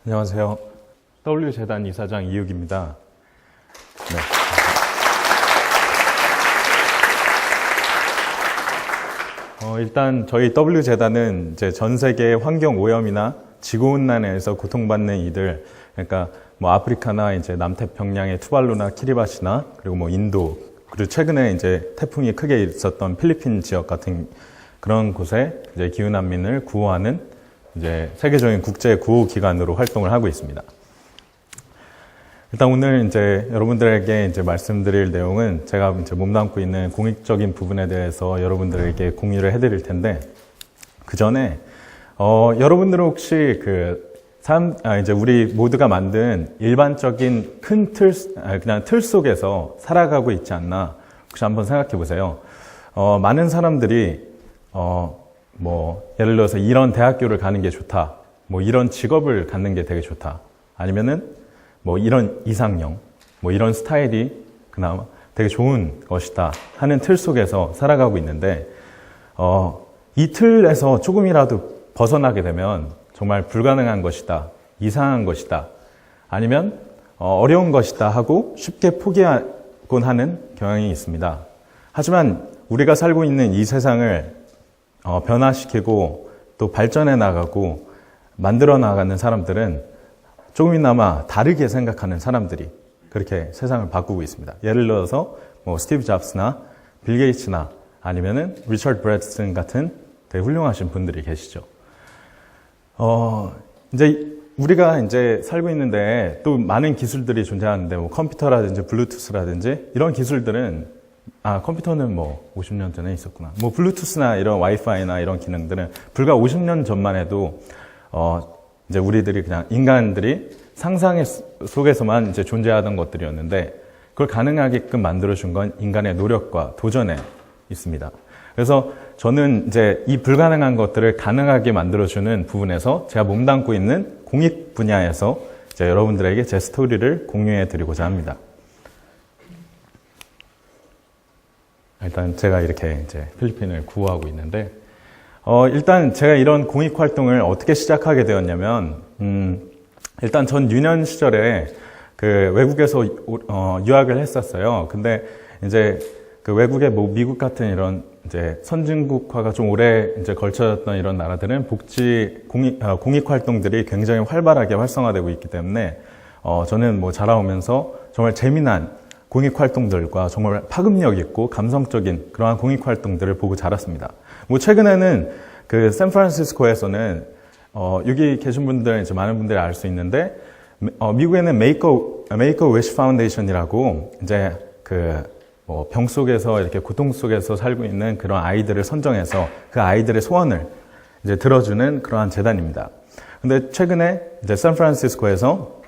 안녕하세요. W재단 이사장 이욱입니다. 네. 일단 저희 W재단은 이제 전 세계 환경 오염이나 지구온난화에서 고통받는 이들, 그러니까 뭐 아프리카나 이제 남태평양의 투발루나 키리바시나 그리고 뭐 인도, 그리고 최근에 이제 태풍이 크게 있었던 필리핀 지역 같은 그런 곳에 이제 기후난민을 구호하는 이제 세계적인 국제 구호 기관으로 활동을 하고 있습니다. 일단 오늘 이제 여러분들에게 이제 말씀드릴 내용은 제가 이제 몸담고 있는 공익적인 부분에 대해서 여러분들에게 공유를 해드릴 텐데, 그 전에 여러분들은 혹시 이제 우리 모두가 만든 일반적인 큰 그냥 틀 속에서 살아가고 있지 않나 혹시 한번 생각해 보세요. 많은 사람들이 예를 들어서 이런 대학교를 가는 게 좋다, 뭐 이런 직업을 갖는 게 되게 좋다, 아니면은 뭐 이런 이상형, 뭐 이런 스타일이 그나마 되게 좋은 것이다 하는 틀 속에서 살아가고 있는데, 이 틀에서 조금이라도 벗어나게 되면 정말 불가능한 것이다, 이상한 것이다, 아니면 어려운 것이다 하고 쉽게 포기하곤 하는 경향이 있습니다. 하지만 우리가 살고 있는 이 세상을 변화시키고 또 발전해 나가고 만들어 나가는 사람들은 조금이나마 다르게 생각하는 사람들이 그렇게 세상을 바꾸고 있습니다. 예를 들어서 뭐 스티브 잡스나 빌 게이츠나 아니면은 리처드 브랜슨 같은 되게 훌륭하신 분들이 계시죠. 이제 우리가 이제 살고 있는데 또 많은 기술들이 존재하는데, 뭐 컴퓨터라든지 블루투스라든지 이런 기술들은, 컴퓨터는 뭐 50년 전에 있었구나. 뭐 블루투스나 이런 와이파이나 이런 기능들은 불과 50년 전만 해도 이제 우리들이 그냥 인간들이 상상 속에서만 이제 존재하던 것들이었는데, 그걸 가능하게끔 만들어준 건 인간의 노력과 도전에 있습니다. 그래서 저는 이제 이 불가능한 것들을 가능하게 만들어주는 부분에서 제가 몸담고 있는 공익 분야에서 이제 여러분들에게 제 스토리를 공유해 드리고자 합니다. 일단 제가 이렇게 이제 필리핀을 구호하고 있는데, 일단 제가 이런 공익 활동을 어떻게 시작하게 되었냐면, 일단 전 유년 시절에 외국에서 유학을 했었어요. 근데 이제 외국의 뭐 미국 같은 이런 이제 선진국화가 좀 오래 이제 걸쳐졌던 이런 나라들은 공익 활동들이 굉장히 활발하게 활성화되고 있기 때문에 저는 뭐 자라오면서 정말 재미난 공익 활동들과 정말 파급력 있고 감성적인 그러한 공익 활동들을 보고 자랐습니다. 뭐 최근에는 샌프란시스코에서는 여기 계신 분들 이제 많은 분들이 알 수 있는데, 미국에는 Make-A-Wish Foundation이라고 이제 병 속에서 이렇게 고통 속에서 살고 있는 그런 아이들을 선정해서 그 아이들의 소원을 이제 들어주는 그러한 재단입니다. 근데 최근에 이제 샌프란시스코에서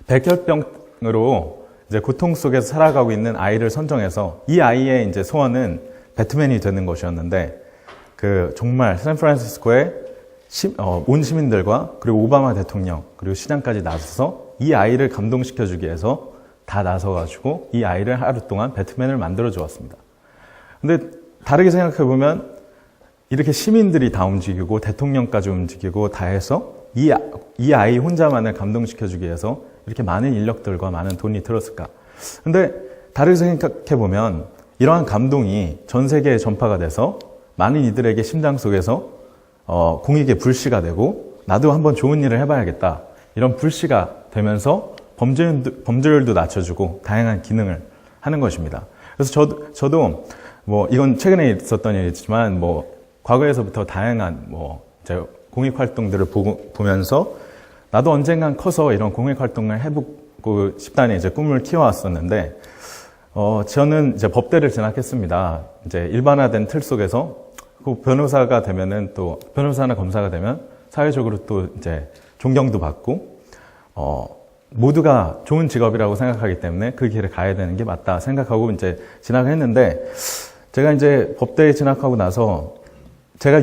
백혈병으로 이제 고통 속에서 살아가고 있는 아이를 선정해서 이 아이의 이제 소원은 배트맨이 되는 것이었는데, 정말 샌프란시스코의 온 시민들과 그리고 오바마 대통령 그리고 시장까지 나서서 이 아이를 감동시켜주기 위해서 다 나서가지고 이 아이를 하루 동안 배트맨을 만들어 주었습니다. 근데 다르게 생각해보면 이렇게 시민들이 다 움직이고 대통령까지 움직이고 다 해서 이 아이 혼자만을 감동시켜주기 위해서 이렇게 많은 인력들과 많은 돈이 들었을까? 근데 다르게 생각해보면 이러한 감동이 전 세계에 전파가 돼서 많은 이들에게 심장 속에서 공익의 불씨가 되고, 나도 한번 좋은 일을 해봐야겠다, 이런 불씨가 되면서 범죄율도 낮춰주고 다양한 기능을 하는 것입니다. 그래서 저도 뭐 이건 최근에 있었던 일이지만 뭐 과거에서부터 다양한 이제 공익 활동들을 보면서 나도 언젠간 커서 이런 공익 활동을 해보고 싶다는 이제 꿈을 키워왔었는데, 저는 이제 법대를 진학했습니다. 이제 일반화된 틀 속에서 변호사가 되면은 또 변호사나 검사가 되면 사회적으로 또 이제 존경도 받고, 모두가 좋은 직업이라고 생각하기 때문에 그 길을 가야 되는 게 맞다 생각하고 이제 진학을 했는데, 제가 이제 법대에 진학하고 나서 제가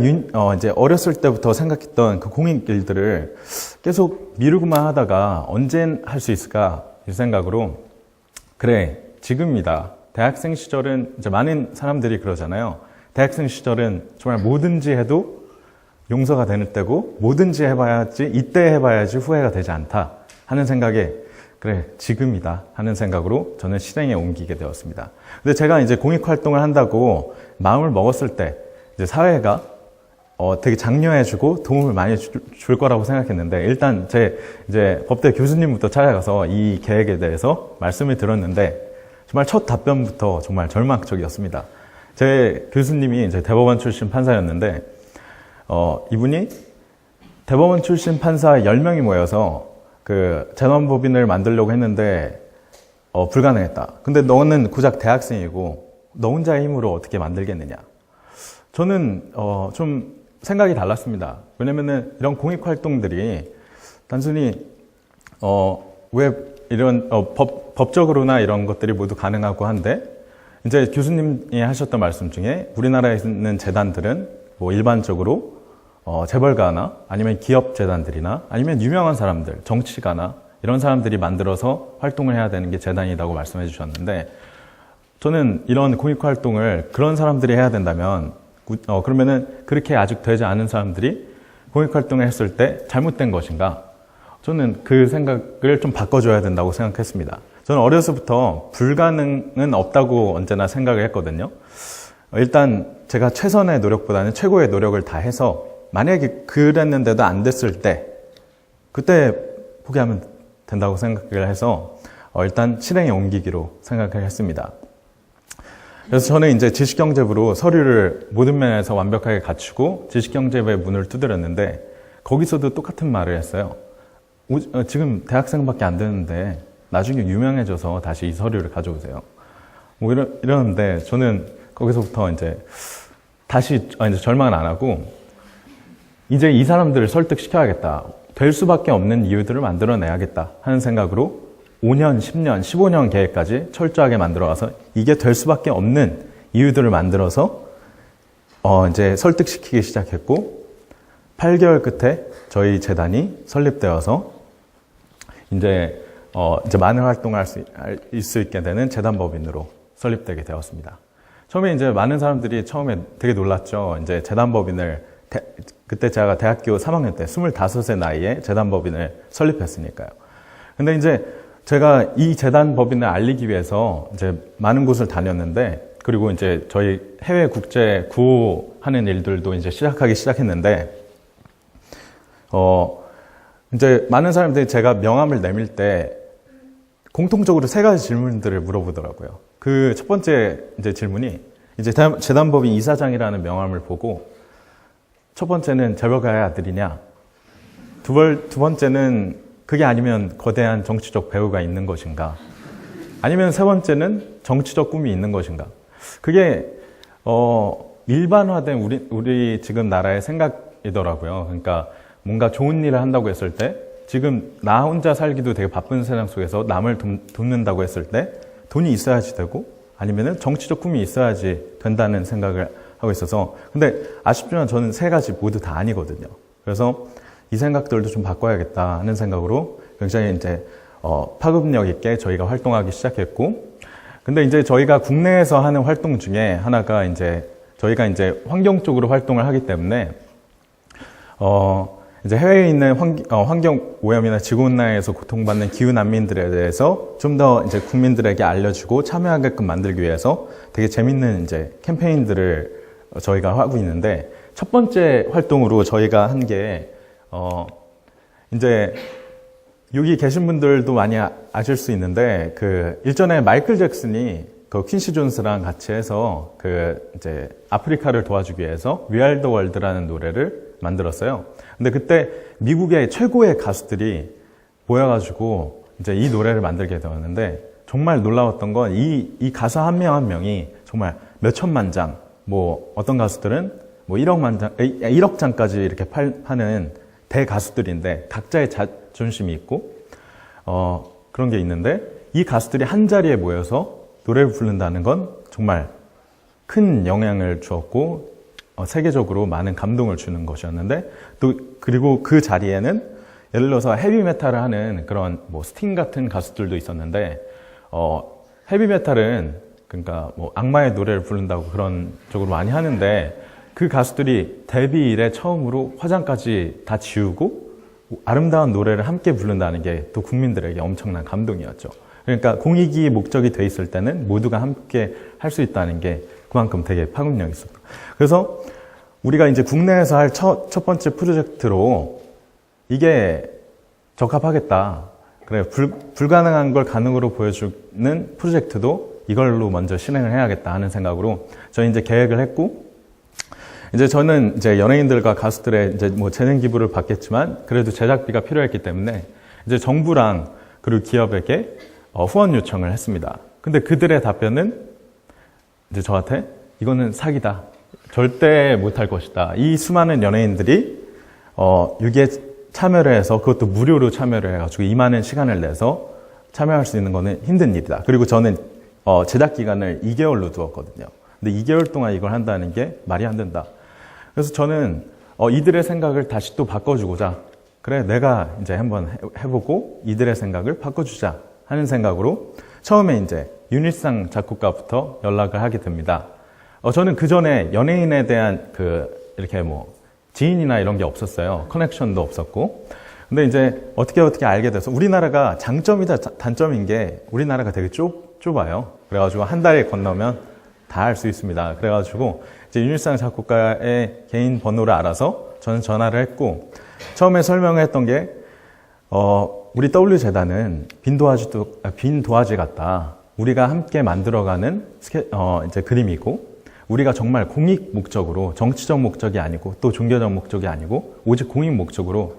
이제 어렸을 때부터 생각했던 그 공익 일들을 계속 미루고만 하다가 언젠 할 수 있을까 이 생각으로, 그래, 지금이다. 대학생 시절은 이제 많은 사람들이 그러잖아요. 대학생 시절은 정말 뭐든지 해도 용서가 되는 때고 뭐든지 해봐야지 이때 해봐야지 후회가 되지 않다 하는 생각에 그래 지금이다 하는 생각으로 저는 실행에 옮기게 되었습니다. 근데 제가 이제 공익 활동을 한다고 마음을 먹었을 때 이제 사회가 되게 장려해주고 도움을 많이 줄 거라고 생각했는데 일단 제 이제 법대 교수님부터 찾아가서 이 계획에 대해서 말씀을 들었는데 정말 첫 답변부터 정말 절망적이었습니다. 제 교수님이 이제 대법원 출신 판사였는데 이분이 대법원 출신 판사 10명이 모여서 그 재난법인을 만들려고 했는데 불가능했다. 근데 너는 고작 대학생이고 너 혼자의 힘으로 어떻게 만들겠느냐. 저는 좀 생각이 달랐습니다. 왜냐면은 이런 공익 활동들이 단순히 왜 이런 법적으로나 이런 것들이 모두 가능하고 한데 이제 교수님이 하셨던 말씀 중에 우리나라에 있는 재단들은 뭐 일반적으로 재벌가나 아니면 기업 재단들이나 아니면 유명한 사람들, 정치가나 이런 사람들이 만들어서 활동을 해야 되는 게 재단이라고 말씀해 주셨는데 저는 이런 공익 활동을 그런 사람들이 해야 된다면 그러면은 그렇게 아직 되지 않은 사람들이 공익 활동을 했을 때 잘못된 것인가? 저는 그 생각을 좀 바꿔줘야 된다고 생각했습니다. 저는 어려서부터 불가능은 없다고 언제나 생각을 했거든요. 일단 제가 최선의 노력보다는 최고의 노력을 다해서 만약에 그랬는데도 안 됐을 때 그때 포기하면 된다고 생각을 해서 일단 실행에 옮기기로 생각을 했습니다. 그래서 저는 이제 지식경제부로 서류를 모든 면에서 완벽하게 갖추고 지식경제부의 문을 두드렸는데 거기서도 똑같은 말을 했어요. 지금 대학생밖에 안 되는데 나중에 유명해져서 다시 이 서류를 가져오세요. 뭐 이러는데 저는 거기서부터 이제 다시 이제 절망은 안 하고 이제 이 사람들을 설득시켜야겠다. 될 수밖에 없는 이유들을 만들어내야겠다 하는 생각으로 5년, 10년, 15년 계획까지 철저하게 만들어와서 이게 될 수밖에 없는 이유들을 만들어서 이제 설득시키기 시작했고 8개월 끝에 저희 재단이 설립되어서 이제 많은 활동을 할 수 있게 되는 재단법인으로 설립되게 되었습니다. 처음에 이제 많은 사람들이 처음에 되게 놀랐죠. 이제 재단법인을 그때 제가 대학교 3학년 때 25세 나이에 재단법인을 설립했으니까요. 근데 이제 제가 이 재단법인을 알리기 위해서 이제 많은 곳을 다녔는데 그리고 이제 저희 해외 국제 구호하는 일들도 이제 시작했는데 이제 많은 사람들이 제가 명함을 내밀 때 공통적으로 3가지 질문들을 물어보더라고요. 그 첫 번째 이제 질문이 이제 재단법인 이사장이라는 명함을 보고 첫 번째는 재벌가의 아들이냐? 두 번째는 그게 아니면 거대한 정치적 배우가 있는 것인가? 아니면 세 번째는 정치적 꿈이 있는 것인가? 그게 일반화된 우리 지금 나라의 생각이더라고요. 그러니까 뭔가 좋은 일을 한다고 했을 때 지금 나 혼자 살기도 되게 바쁜 세상 속에서 남을 돕는다고 했을 때 돈이 있어야지 되고 아니면은 정치적 꿈이 있어야지 된다는 생각을 하고 있어서 근데 아쉽지만 저는 3가지 모두 다 아니거든요. 그래서 이 생각들도 좀 바꿔야겠다 하는 생각으로 굉장히 이제 파급력 있게 저희가 활동하기 시작했고 근데 이제 저희가 국내에서 하는 활동 중에 하나가 이제 저희가 이제 환경 쪽으로 활동을 하기 때문에 이제 해외에 있는 환경 오염이나 지구온난화에서 고통받는 기후 난민들에 대해서 좀 더 이제 국민들에게 알려주고 참여하게끔 만들기 위해서 되게 재밌는 이제 캠페인들을 저희가 하고 있는데 첫 번째 활동으로 저희가 한 게 이제 여기 계신 분들도 많이 아실 수 있는데 그 일전에 마이클 잭슨이 그 퀸시 존스랑 같이 해서 그 이제 아프리카를 도와주기 위해서 We Are the World라는 노래를 만들었어요. 근데 그때 미국의 최고의 가수들이 모여가지고 이제 이 노래를 만들게 되었는데 정말 놀라웠던 건 이 가수 한 명 한 명이 정말 몇 천만 장, 뭐 어떤 가수들은 뭐 1억 장까지 이렇게 파는 대가수들인데 각자의 자존심이 있고 그런 게 있는데 이 가수들이 한 자리에 모여서 노래를 부른다는 건 정말 큰 영향을 주었고 세계적으로 많은 감동을 주는 것이었는데 또 그리고 그 자리에는 예를 들어서 헤비메탈을 하는 그런 뭐 스팅 같은 가수들도 있었는데 헤비메탈은 그러니까 뭐 악마의 노래를 부른다고 그런 쪽으로 많이 하는데 그 가수들이 데뷔 이래 처음으로 화장까지 다 지우고 아름다운 노래를 함께 부른다는 게 또 국민들에게 엄청난 감동이었죠. 그러니까 공익이 목적이 돼 있을 때는 모두가 함께 할 수 있다는 게 그만큼 되게 파급력이 있었다. 그래서 우리가 이제 국내에서 할 첫 번째 프로젝트로 이게 적합하겠다. 그래, 불가능한 걸 가능으로 보여주는 프로젝트도 이걸로 먼저 실행을 해야겠다 하는 생각으로 저희 이제 계획을 했고, 이제 저는 이제 연예인들과 가수들의 이제 뭐 재능 기부를 받겠지만 그래도 제작비가 필요했기 때문에 이제 정부랑 그리고 기업에게 후원 요청을 했습니다. 근데 그들의 답변은 이제 저한테 이거는 사기다. 절대 못할 것이다. 이 수많은 연예인들이 여기에 참여를 해서 그것도 무료로 참여를 해가지고 이 많은 시간을 내서 참여할 수 있는 거는 힘든 일이다. 그리고 저는 제작 기간을 2개월로 두었거든요. 근데 2개월 동안 이걸 한다는 게 말이 안 된다. 그래서 저는 이들의 생각을 다시 또 바꿔주고자, 그래 내가 이제 한번 해보고 이들의 생각을 바꿔주자 하는 생각으로 처음에 이제 윤일상 작곡가부터 연락을 하게 됩니다. 저는 그 전에 연예인에 대한 이렇게 뭐 지인이나 이런 게 없었어요. 커넥션도 없었고. 근데 이제 어떻게 알게 돼서 우리나라가 장점이다 단점인 게 우리나라가 되게 좁아요. 그래가지고 한 달에 건너면 다 할 수 있습니다. 그래가지고 이제 윤일상 작곡가의 개인 번호를 알아서 저는 전화를 했고, 처음에 설명을 했던 게 우리 W재단은 빈 도화지 같다. 우리가 함께 만들어가는 이제 그림이고, 우리가 정말 공익 목적으로, 정치적 목적이 아니고 또 종교적 목적이 아니고 오직 공익 목적으로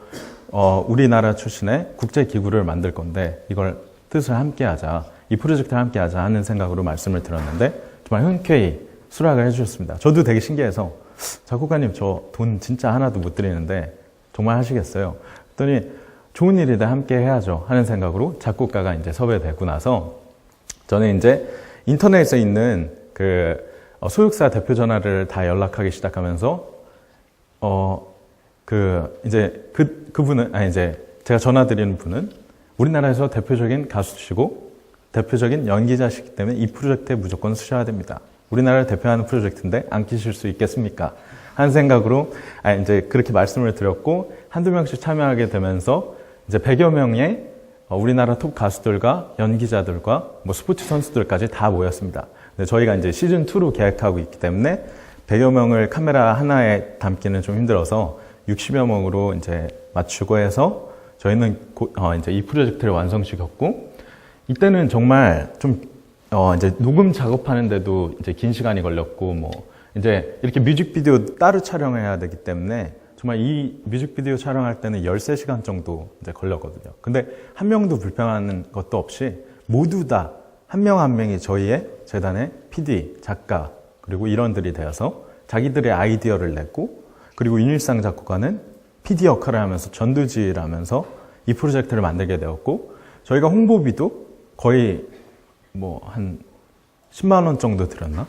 우리나라 출신의 국제기구를 만들 건데 이걸 뜻을 함께하자, 이 프로젝트를 함께하자 하는 생각으로 말씀을 드렸는데 정말 흔쾌히 수락을 해주셨습니다. 저도 되게 신기해서 작곡가님 저 돈 진짜 하나도 못 드리는데 정말 하시겠어요? 그랬더니 좋은 일이다, 함께 해야죠 하는 생각으로 작곡가가 이제 섭외되고 나서 저는 이제 인터넷에 있는 소속사 대표 전화를 다 연락하기 시작하면서 그분은 이제 제가 전화드리는 분은 우리나라에서 대표적인 가수시고 대표적인 연기자시기 때문에 이 프로젝트에 무조건 쓰셔야 됩니다. 우리나라를 대표하는 프로젝트인데 안 끼실 수 있겠습니까? 하는 생각으로 이제 그렇게 말씀을 드렸고, 한두 명씩 참여하게 되면서 이제 100여 명의 우리나라 톱 가수들과 연기자들과 뭐 스포츠 선수들까지 다 모였습니다. 근데 저희가 이제 시즌2로 계획하고 있기 때문에 100여 명을 카메라 하나에 담기는 좀 힘들어서 60여 명으로 이제 맞추고 해서 저희는 이제 이 프로젝트를 완성시켰고, 이때는 정말 좀 이제 녹음 작업하는데도 이제 긴 시간이 걸렸고, 뭐 이제 이렇게 뮤직비디오 따로 촬영해야 되기 때문에 정말 이 뮤직비디오 촬영할 때는 13시간 정도 이제 걸렸거든요. 근데 한 명도 불평하는 것도 없이 모두 다 한 명 한 명이 저희의 재단의 PD, 작가, 그리고 일원들이 되어서 자기들의 아이디어를 냈고, 그리고 윤일상 작곡가는 PD 역할을 하면서 전두지를 하면서 이 프로젝트를 만들게 되었고, 저희가 홍보비도 거의 뭐 한 10만 원 정도 들였나?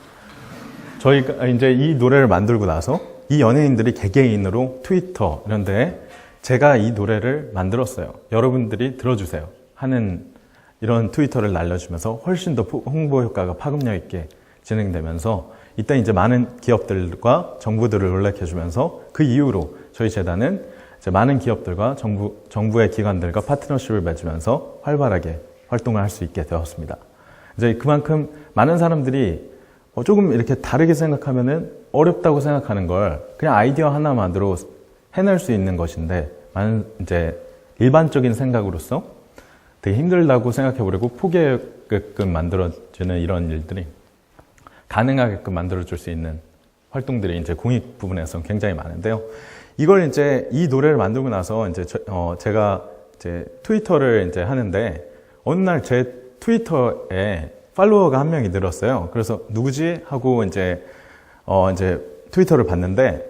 저희가 이제 이 노래를 만들고 나서 이 연예인들이 개개인으로 트위터 이런 데에 제가 이 노래를 만들었어요, 여러분들이 들어주세요 하는 이런 트위터를 날려주면서 훨씬 더 홍보 효과가 파급력 있게 진행되면서, 이때 이제 많은 기업들과 정부들을 놀래켜주면서 그 이후로 저희 재단은 이제 많은 기업들과 정부의 기관들과 파트너십을 맺으면서 활발하게 활동을 할 수 있게 되었습니다. 이제 그만큼 많은 사람들이 조금 이렇게 다르게 생각하면은 어렵다고 생각하는 걸 그냥 아이디어 하나만으로 해낼 수 있는 것인데, 많은 이제 일반적인 생각으로서 되게 힘들다고 생각해버리고 포기하게끔 만들어주는 이런 일들이 가능하게끔 만들어줄 수 있는 활동들이 이제 공익 부분에서는 굉장히 많은데요. 이걸 이제 이 노래를 만들고 나서 이제 제가 이제 트위터를 이제 하는데 어느 날 제 트위터에 팔로워가 한 명이 늘었어요. 그래서 누구지? 하고 이제 트위터를 봤는데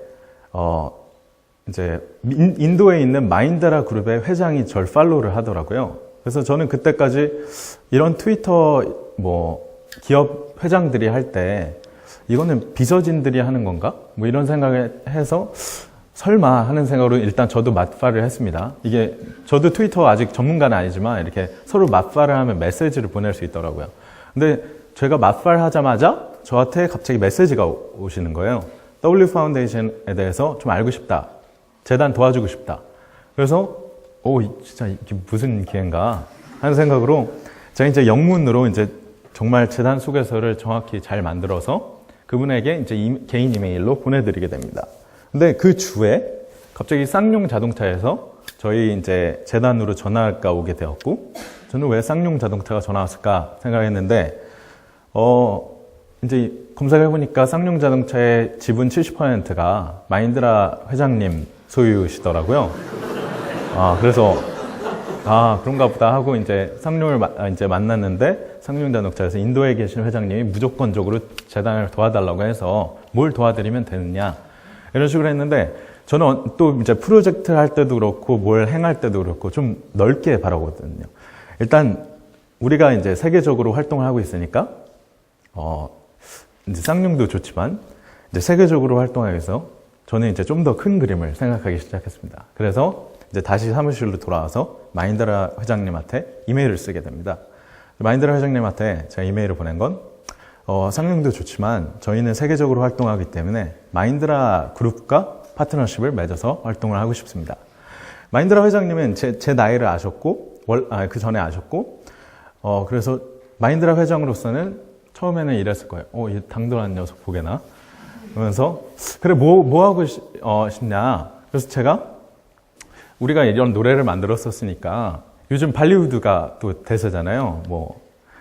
이제 인도에 있는 마인드라 그룹의 회장이 절 팔로우를 하더라고요. 그래서 저는 그때까지 이런 트위터 뭐 기업 회장들이 할 때 이거는 비서진들이 하는 건가? 뭐 이런 생각을 해서 설마 하는 생각으로 일단 저도 맞팔을 했습니다. 이게 저도 트위터 아직 전문가는 아니지만 이렇게 서로 맞팔을 하면 메시지를 보낼 수 있더라고요. 근데 제가 맞팔 하자마자 저한테 갑자기 메시지가 오시는 거예요. W 파운데이션에 대해서 좀 알고 싶다. 재단 도와주고 싶다. 그래서 진짜 이게 무슨 기회인가 하는 생각으로 제가 이제 영문으로 이제 정말 재단 소개서를 정확히 잘 만들어서 그분에게 이제 개인 이메일로 보내드리게 됩니다. 근데 그 주에 갑자기 쌍용 자동차에서 저희 이제 재단으로 전화가 오게 되었고, 저는 왜 쌍용 자동차가 전화 왔을까 생각했는데, 이제 검색을 해보니까 쌍용 자동차의 지분 70%가 마인드라 회장님 소유시더라고요. 그래서 그런가 보다 하고 이제 쌍용을 이제 만났는데, 쌍용 자동차에서 인도에 계신 회장님이 무조건적으로 재단을 도와달라고 해서 뭘 도와드리면 되느냐 이런 식으로 했는데, 저는 또 이제 프로젝트 할 때도 그렇고 뭘 행할 때도 그렇고 좀 넓게 바라거든요. 일단 우리가 이제 세계적으로 활동을 하고 있으니까 이제 쌍용도 좋지만 이제 세계적으로 활동하기 위해서 저는 이제 좀 더 큰 그림을 생각하기 시작했습니다. 그래서 이제 다시 사무실로 돌아와서 마인드라 회장님한테 이메일을 쓰게 됩니다. 마인드라 회장님한테 제가 이메일을 보낸 건 쌍용도 좋지만 저희는 세계적으로 활동하기 때문에 마인드라 그룹과 파트너십을 맺어서 활동을 하고 싶습니다. 마인드라 회장님은 제 나이를 아셨고, 그 전에 아셨고, 그래서 마인드라 회장으로서는 처음에는 이랬을 거예요. 이 당돌한 녀석 보게나. 그러면서, 그래, 뭐 하고 싶냐. 그래서 제가, 우리가 이런 노래를 만들었었으니까, 요즘 발리우드가 또 대세잖아요.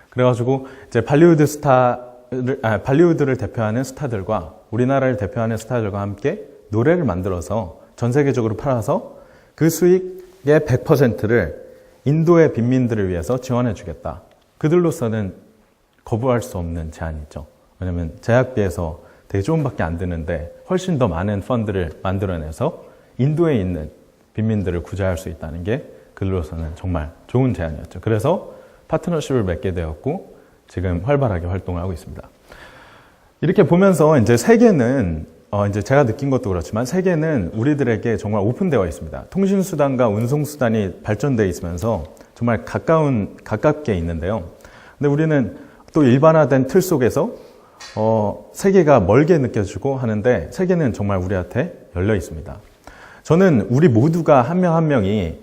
그래가지고, 이제 발리우드를 대표하는 스타들과 우리나라를 대표하는 스타들과 함께 노래를 만들어서 전 세계적으로 팔아서 그 수익의 100%를 인도의 빈민들을 위해서 지원해 주겠다. 그들로서는 거부할 수 없는 제안이죠. 왜냐면 제작비에서 되게 조금밖에 안 드는데 훨씬 더 많은 펀드를 만들어내서 인도에 있는 빈민들을 구제할 수 있다는 게 그들로서는 정말 좋은 제안이었죠. 그래서 파트너십을 맺게 되었고 지금 활발하게 활동을 하고 있습니다. 이렇게 보면서 이제 세계는 이제 제가 느낀 것도 그렇지만 세계는 우리들에게 정말 오픈되어 있습니다. 통신수단과 운송수단이 발전되어 있으면서 정말 가깝게 있는데요. 근데 우리는 또 일반화된 틀 속에서 세계가 멀게 느껴지고 하는데 세계는 정말 우리한테 열려 있습니다. 저는 우리 모두가 한 명 한 명이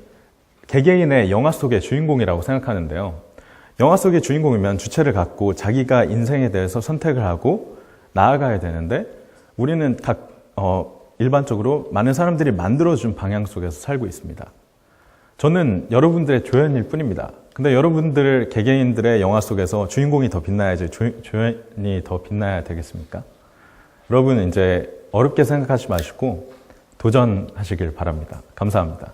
개개인의 영화 속의 주인공이라고 생각하는데요. 영화 속의 주인공이면 주체를 갖고 자기가 인생에 대해서 선택을 하고 나아가야 되는데 우리는 일반적으로 많은 사람들이 만들어준 방향 속에서 살고 있습니다. 저는 여러분들의 조연일 뿐입니다. 근데 여러분들 개개인들의 영화 속에서 주인공이 더 빛나야지 조연이 더 빛나야 되겠습니까? 여러분 이제 어렵게 생각하지 마시고 도전하시길 바랍니다. 감사합니다.